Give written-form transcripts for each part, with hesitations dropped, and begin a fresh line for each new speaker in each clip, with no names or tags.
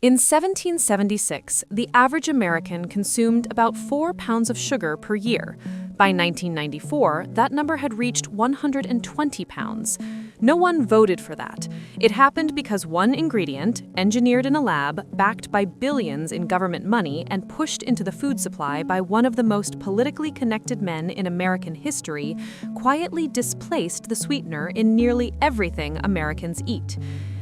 In 1776, the average American consumed about 4 pounds of sugar per year. By 1994, that number had reached 120 pounds. No one voted for that. It happened because one ingredient, engineered in a lab, backed by billions in government money, and pushed into the food supply by one of the most politically connected men in American history, quietly displaced the sweetener in nearly everything Americans eat.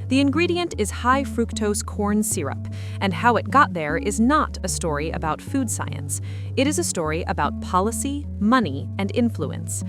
The ingredient is high-fructose corn syrup, and how it got there is not a story about food science. It is a story about policy, money, and influence.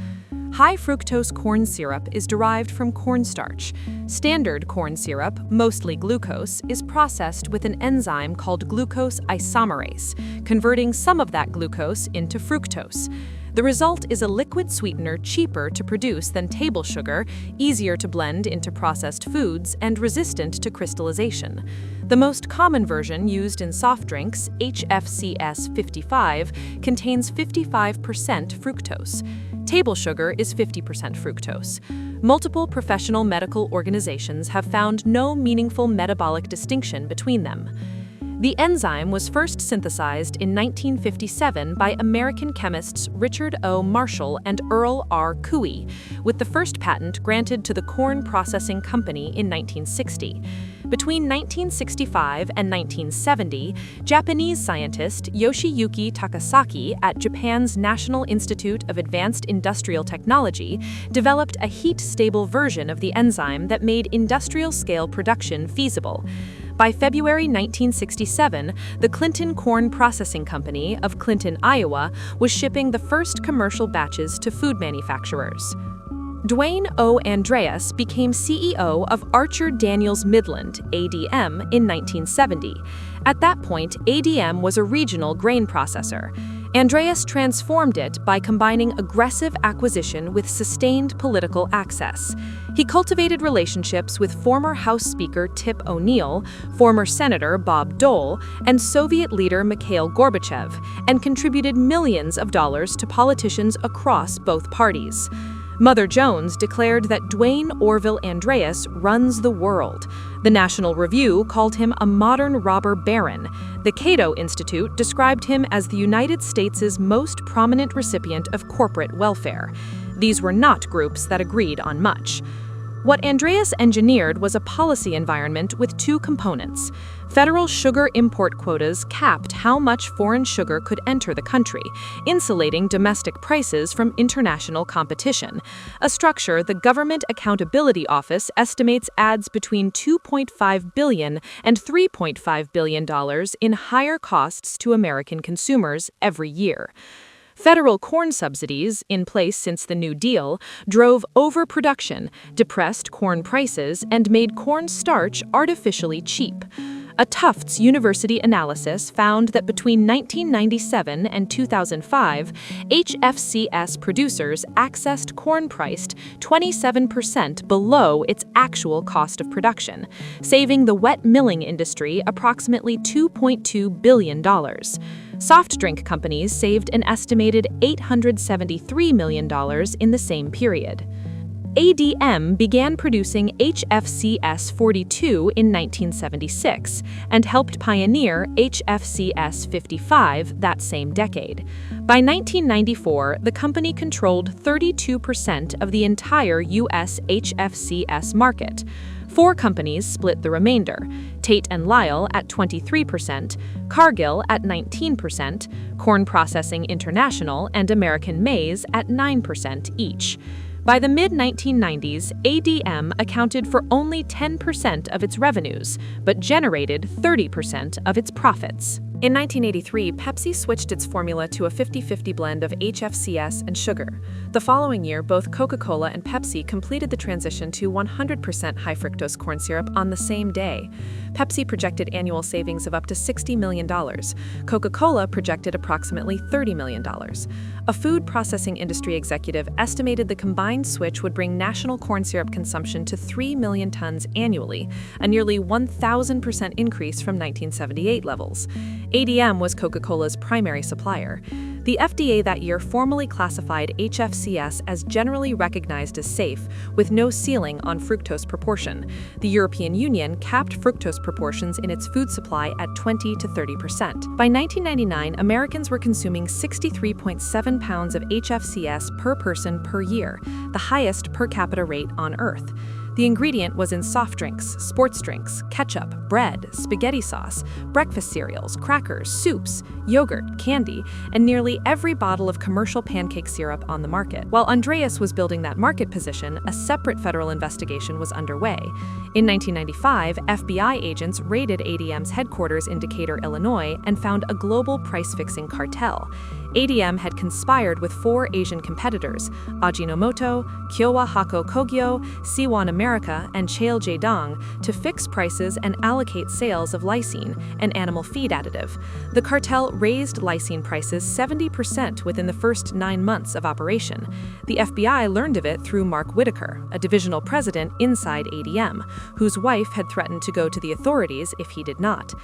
High-fructose corn syrup is derived from cornstarch. Standard corn syrup, mostly glucose, is processed with an enzyme called glucose isomerase, converting some of that glucose into fructose. The result is a liquid sweetener cheaper to produce than table sugar, easier to blend into processed foods, and resistant to crystallization. The most common version used in soft drinks, HFCS 55, contains 55% fructose. Table sugar is 50% fructose. Multiple professional medical organizations have found no meaningful metabolic distinction between them. The enzyme was first synthesized in 1957 by American chemists Richard O. Marshall and Earl R. Couey, with the first patent granted to the Corn Processing Company in 1960. Between 1965 and 1970, Japanese scientist Yoshiyuki Takasaki at Japan's National Institute of Advanced Industrial Technology developed a heat-stable version of the enzyme that made industrial-scale production feasible. By February 1967, the Clinton Corn Processing Company of Clinton, Iowa, was shipping the first commercial batches to food manufacturers. Dwayne O. Andreas became CEO of Archer Daniels Midland, ADM, in 1970. At that point, ADM was a regional grain processor. Andreas transformed it by combining aggressive acquisition with sustained political access. He cultivated relationships with former House Speaker Tip O'Neill, former Senator Bob Dole, and Soviet leader Mikhail Gorbachev, and contributed millions of dollars to politicians across both parties. Mother Jones declared that Dwayne Orville Andreas runs the world. The National Review called him a modern robber baron. The Cato Institute described him as the United States' most prominent recipient of corporate welfare. These were not groups that agreed on much. What Andreas engineered was a policy environment with two components. Federal sugar import quotas capped how much foreign sugar could enter the country, insulating domestic prices from international competition. A structure the Government Accountability Office estimates adds between $2.5 billion and $3.5 billion in higher costs to American consumers every year. Federal corn subsidies, in place since the New Deal, drove overproduction, depressed corn prices, and made corn starch artificially cheap. A Tufts University analysis found that between 1997 and 2005, HFCS producers accessed corn priced 27% below its actual cost of production, saving the wet milling industry approximately $2.2 billion. Soft drink companies saved an estimated $873 million in the same period. ADM began producing HFCS 42 in 1976 and helped pioneer HFCS 55 that same decade. By 1994, the company controlled 32% of the entire U.S. HFCS market. 4 companies split the remainder: Tate & Lyle at 23%, Cargill at 19%, Corn Processing International and American Maize at 9% each. By the mid-1990s, ADM accounted for only 10% of its revenues, but generated 30% of its profits. In 1983, Pepsi switched its formula to a 50-50 blend of HFCS and sugar. The following year, both Coca-Cola and Pepsi completed the transition to 100% high-fructose corn syrup on the same day. Pepsi projected annual savings of up to $60 million. Coca-Cola projected approximately $30 million. A food processing industry executive estimated the combined switch would bring national corn syrup consumption to 3 million tons annually, a nearly 1,000% increase from 1978 levels. ADM was Coca-Cola's primary supplier. The FDA that year formally classified HFCS as generally recognized as safe, with no ceiling on fructose proportion. The European Union capped fructose proportions in its food supply at 20 to 30%. By 1999, Americans were consuming 63.7 pounds of HFCS per person per year, the highest per capita rate on Earth. The ingredient was in soft drinks, sports drinks, ketchup, bread, spaghetti sauce, breakfast cereals, crackers, soups, yogurt, candy, and nearly every bottle of commercial pancake syrup on the market. While Andreas was building that market position, a separate federal investigation was underway. In 1995, FBI agents raided ADM's headquarters in Decatur, Illinois, and found a global price-fixing cartel. ADM had conspired with 4 Asian competitors, Ajinomoto, Kyowa Hakko Kogyo, Siwan America, and Chail Jaedong, to fix prices and allocate sales of lysine, an animal feed additive. The cartel raised lysine prices 70% within the first 9 months of operation. The FBI learned of it through Mark Whitaker, a divisional president inside ADM, whose wife had threatened to go to the authorities if he did not.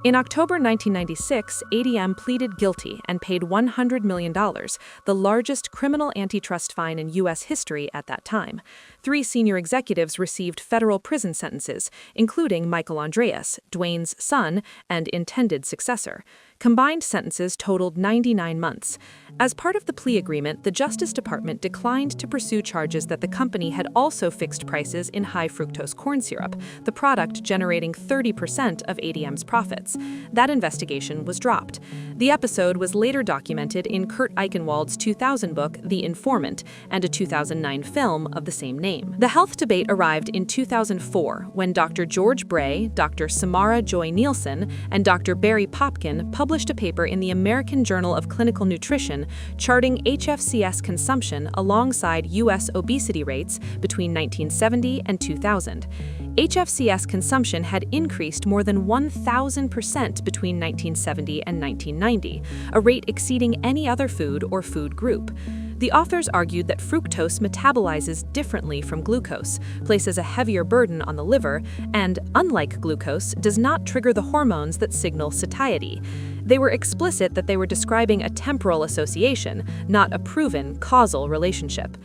In October 1996, ADM pleaded guilty and paid $100 million, the largest criminal antitrust fine in U.S. history at that time. 3 senior executives received federal prison sentences, including Michael Andreas, Dwayne's son and intended successor. Combined sentences totaled 99 months. As part of the plea agreement, the Justice Department declined to pursue charges that the company had also fixed prices in high-fructose corn syrup, the product generating 30% of ADM's profits. That investigation was dropped. The episode was later documented in Kurt Eichenwald's 2000 book, The Informant, and a 2009 film of the same name. The health debate arrived in 2004 when Dr. George Bray, Dr. Samara Joy Nielsen, and Dr. Barry Popkin published a paper in the American Journal of Clinical Nutrition charting HFCS consumption alongside U.S. obesity rates between 1970 and 2000. HFCS consumption had increased more than 1,000% between 1970 and 1990, a rate exceeding any other food or food group. The authors argued that fructose metabolizes differently from glucose, places a heavier burden on the liver, and, unlike glucose, does not trigger the hormones that signal satiety. They were explicit that they were describing a temporal association, not a proven causal relationship.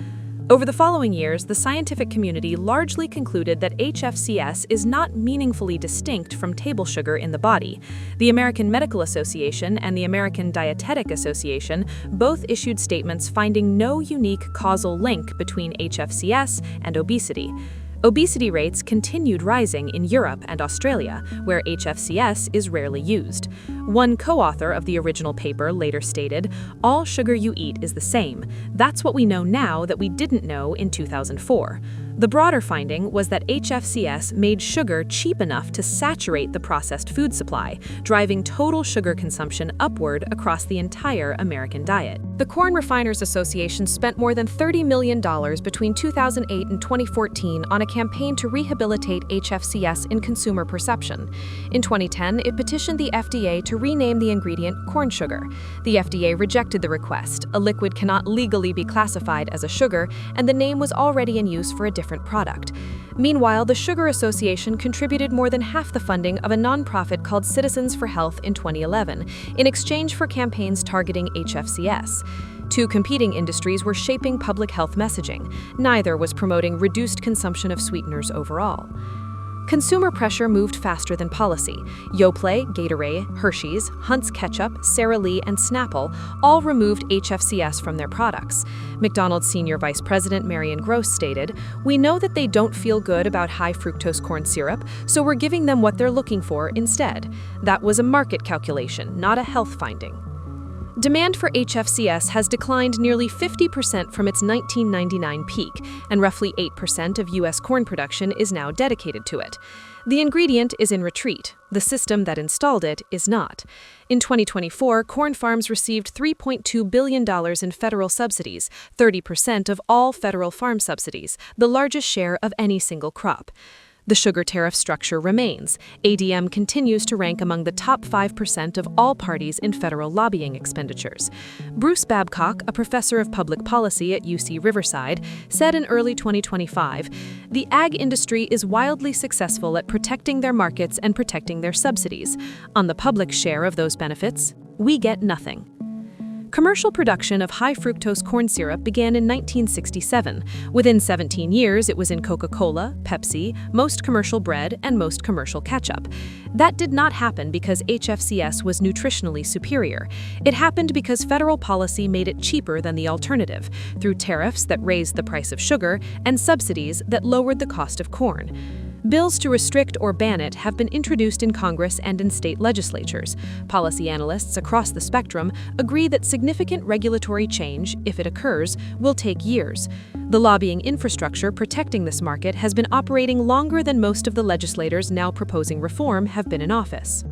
Over the following years, the scientific community largely concluded that HFCS is not meaningfully distinct from table sugar in the body. The American Medical Association and the American Dietetic Association both issued statements finding no unique causal link between HFCS and obesity. Obesity rates continued rising in Europe and Australia, where HFCS is rarely used. One co-author of the original paper later stated, "All sugar you eat is the same. That's what we know now that we didn't know in 2004. The broader finding was that HFCS made sugar cheap enough to saturate the processed food supply, driving total sugar consumption upward across the entire American diet. The Corn Refiners Association spent more than $30 million between 2008 and 2014 on a campaign to rehabilitate HFCS in consumer perception. In 2010, it petitioned the FDA to rename the ingredient corn sugar. The FDA rejected the request. A liquid cannot legally be classified as a sugar, and the name was already in use for a different product. Meanwhile, the Sugar Association contributed more than half the funding of a nonprofit called Citizens for Health in 2011, in exchange for campaigns targeting HFCS. Two competing industries were shaping public health messaging. Neither was promoting reduced consumption of sweeteners overall. Consumer pressure moved faster than policy. Yoplait, Gatorade, Hershey's, Hunt's Ketchup, Sara Lee, and Snapple all removed HFCS from their products. McDonald's Senior Vice President Marion Gross stated, "We know that they don't feel good about high-fructose corn syrup, so we're giving them what they're looking for instead. That was a market calculation, not a health finding." Demand for HFCS has declined nearly 50% from its 1999 peak, and roughly 8% of U.S. corn production is now dedicated to it. The ingredient is in retreat. The system that installed it is not. In 2024, corn farms received $3.2 billion in federal subsidies, 30% of all federal farm subsidies, the largest share of any single crop. The sugar tariff structure remains. ADM continues to rank among the top 5% of all parties in federal lobbying expenditures. Bruce Babcock, a professor of public policy at UC Riverside, said in early 2025, "The ag industry is wildly successful at protecting their markets and protecting their subsidies. On the public share of those benefits, we get nothing." Commercial production of high-fructose corn syrup began in 1967. Within 17 years, it was in Coca-Cola, Pepsi, most commercial bread, and most commercial ketchup. That did not happen because HFCS was nutritionally superior. It happened because federal policy made it cheaper than the alternative, through tariffs that raised the price of sugar and subsidies that lowered the cost of corn. Bills to restrict or ban it have been introduced in Congress and in state legislatures. Policy analysts across the spectrum agree that significant regulatory change, if it occurs, will take years. The lobbying infrastructure protecting this market has been operating longer than most of the legislators now proposing reform have been in office.